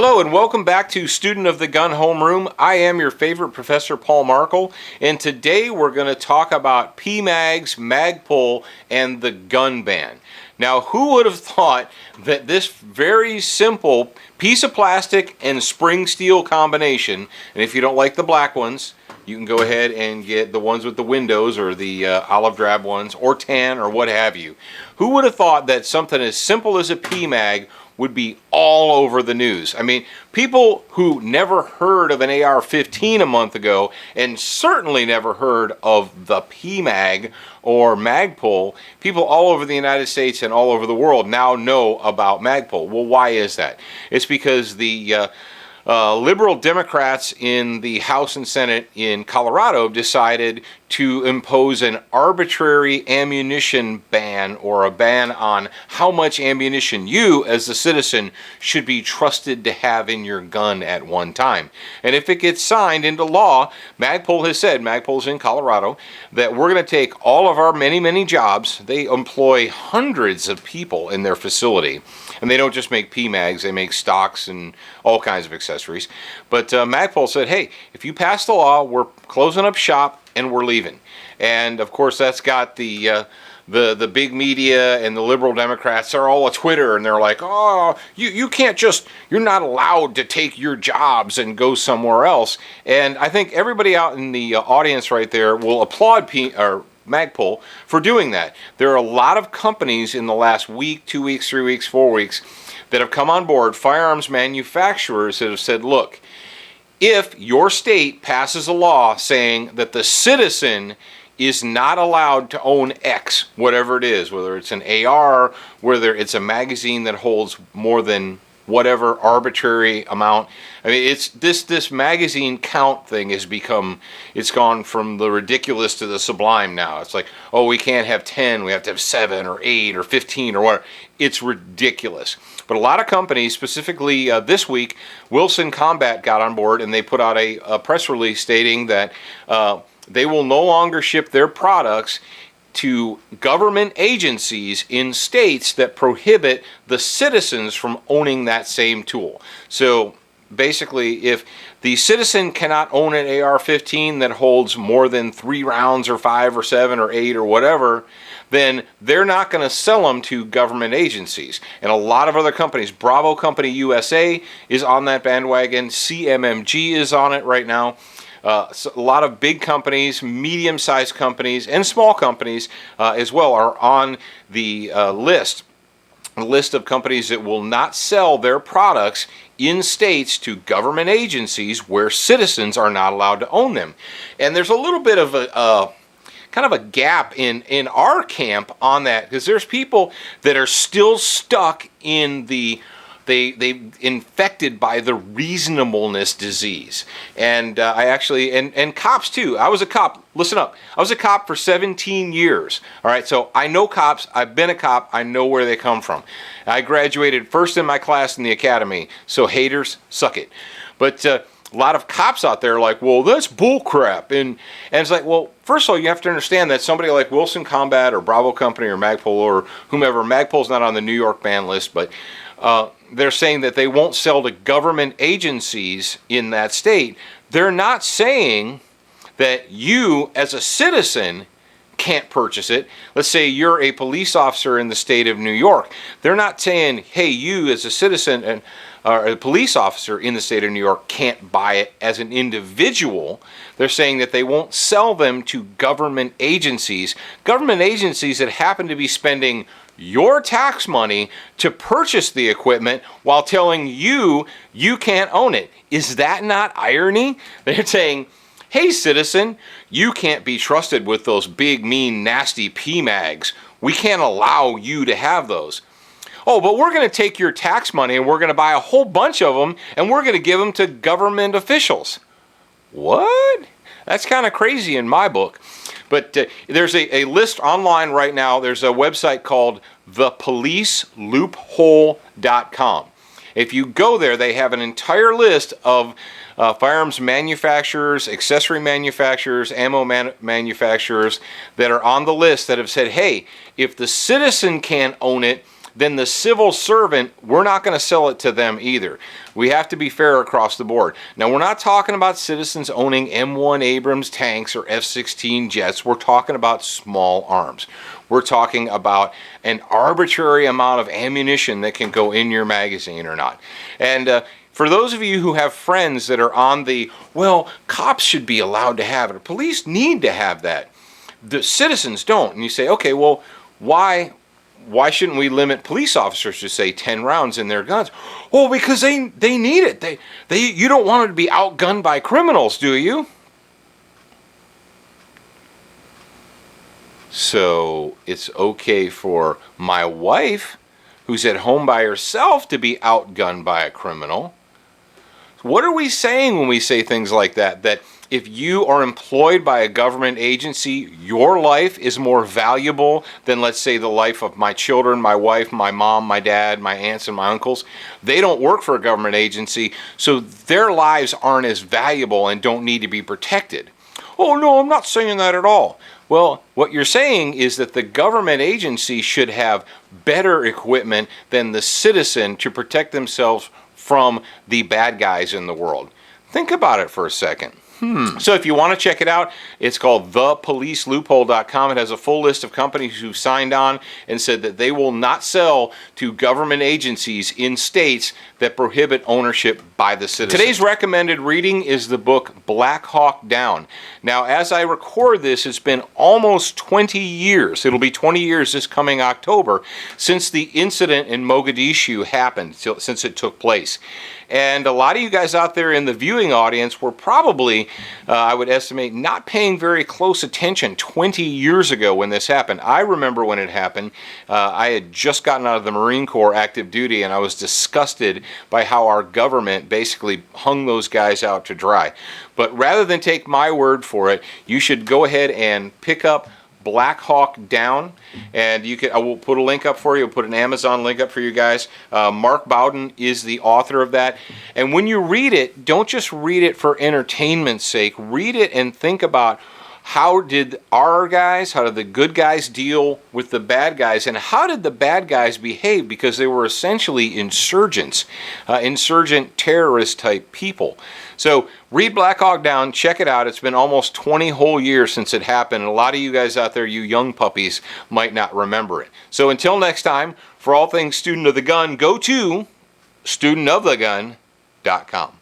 Hello and welcome back to Student of the Gun Homeroom. I am your favorite Professor Paul Markle, and today we're going to talk about PMAGs, MagPul, and the gun ban. Now, who would have thought that this very simple piece of plastic and spring steel combination, and if you don't like the black ones, you can go ahead and get the ones with the windows or the olive drab ones or tan or what have you. Who would have thought that something as simple as a PMAG would be all over the news? I mean, people who never heard of an AR-15 a month ago and certainly never heard of the PMAG or MagPul, people all over the United States and all over the world now know about MagPul. Well, why is that? It's because the liberal Democrats in the House and Senate in Colorado decided to impose an arbitrary ammunition ban, or a ban on how much ammunition you as a citizen should be trusted to have in your gun at one time. And if it gets signed into law, MagPul has said, MagPul's in Colorado, that we're going to take all of our many jobs. They employ hundreds of people in their facility. And they don't just make PMAGs, they make stocks and all kinds of accessories. But MagPul said, hey, if you pass the law, we're closing up shop and we're leaving. And of course that's got the big media and the liberal Democrats are all on Twitter, and they're like, oh, you can't just, you're not allowed to take your jobs and go somewhere else. And I think everybody out in the audience right there will applaud MagPul for doing that. There are a lot of companies in the last week, 2 weeks, 3 weeks, 4 weeks that have come on board, firearms manufacturers that have said, look, if your state passes a law saying that the citizen is not allowed to own X, whatever it is, whether it's an AR, whether it's a magazine that holds more than whatever arbitrary amount. I mean, it's this magazine count thing has become, it's gone from the ridiculous to the sublime now. It's like, oh, we can't have 10, we have to have 7 or 8 or 15 or whatever. It's ridiculous. But a lot of companies, specifically this week, Wilson Combat got on board and they put out a press release stating that they will no longer ship their products to government agencies in states that prohibit the citizens from owning that same tool. So basically, if the citizen cannot own an AR-15 that holds more than 3 rounds or 5 or 7 or 8 or whatever, then they're not going to sell them to government agencies. And a lot of other companies, Bravo Company USA is on that bandwagon, CMMG is on it right now. So a lot of big companies, medium-sized companies, and small companies as well are on the list of companies that will not sell their products in states to government agencies where citizens are not allowed to own them. And there's a little bit of a kind of a gap in our camp on that, because there's people that are still stuck in the they infected by the reasonableness disease. And I actually, and cops too. I was a cop. Listen up. I was a cop for 17 years. All right, so I know cops. I've been a cop. I know where they come from. I graduated first in my class in the academy. So haters, suck it. But a lot of cops out there are like, well, that's bull crap. And it's like, well, first of all, you have to understand that somebody like Wilson Combat or Bravo Company or MagPul or whomever, MagPul's not on the New York ban list, but they're saying that they won't sell to government agencies in that state. They're not saying that you as a citizen can't purchase it. Let's say you're a police officer in the state of New York. They're not saying, hey, you as a citizen and or a police officer in the state of New York can't buy it as an individual. They're saying that they won't sell them to government agencies that happen to be spending your tax money to purchase the equipment while telling you you can't own it. Is that not irony? They're saying, hey citizen, you can't be trusted with those big, mean, nasty PMAGs. We can't allow you to have those. Oh, but we're going to take your tax money and we're going to buy a whole bunch of them and we're going to give them to government officials. What? That's kind of crazy in my book. But there's a list online right now. There's a website called thepoliceloophole.com. If you go there, they have an entire list of firearms manufacturers, accessory manufacturers, ammo manufacturers that are on the list that have said, hey, if the citizen can't own it, then the civil servant, we're not going to sell it to them either. We have to be fair across the board. Now, we're not talking about citizens owning M1 Abrams tanks or F-16 jets. We're talking about small arms. We're talking about an arbitrary amount of ammunition that can go in your magazine or not. And for those of you who have friends that are on the, well, cops should be allowed to have it, or police need to have that, the citizens don't. And you say, okay, well, why shouldn't we limit police officers to, say, 10 rounds in their guns? Well, because they need it. You don't want them to be outgunned by criminals, do you? So it's okay for my wife, who's at home by herself, to be outgunned by a criminal. What are we saying when we say things like that? That if you are employed by a government agency, your life is more valuable than, let's say, the life of my children, my wife, my mom, my dad, my aunts, and my uncles. They don't work for a government agency, so their lives aren't as valuable and don't need to be protected. Oh, no, I'm not saying that at all. Well, what you're saying is that the government agency should have better equipment than the citizen to protect themselves from the bad guys in the world. Think about it for a second. So if you want to check it out, it's called thepoliceloophole.com. It has a full list of companies who signed on and said that they will not sell to government agencies in states that prohibit ownership by the citizen. Today's recommended reading is the book Black Hawk Down. Now, as I record this, it's been almost 20 years. It'll be 20 years this coming October since the incident in Mogadishu happened, since it took place. And a lot of you guys out there in the viewing audience were probably, I would estimate, not paying very close attention 20 years ago when this happened. I remember when it happened. I had just gotten out of the Marine Corps active duty, and I was disgusted by how our government basically hung those guys out to dry. But rather than take my word for it, you should go ahead and pick up Black Hawk Down, and I will put a link up for you. I'll put an Amazon link up for you guys. Mark Bowden is the author of that. And when you read it, don't just read it for entertainment's sake. Read it and think about how did the good guys deal with the bad guys, and how did the bad guys behave, because they were essentially insurgents, insurgent terrorist type people. So read Black Hawk Down, check it out. It's been almost 20 whole years since it happened, and a lot of you guys out there, you young puppies, might not remember it. So until next time, for all things Student of the Gun, go to studentofthegun.com.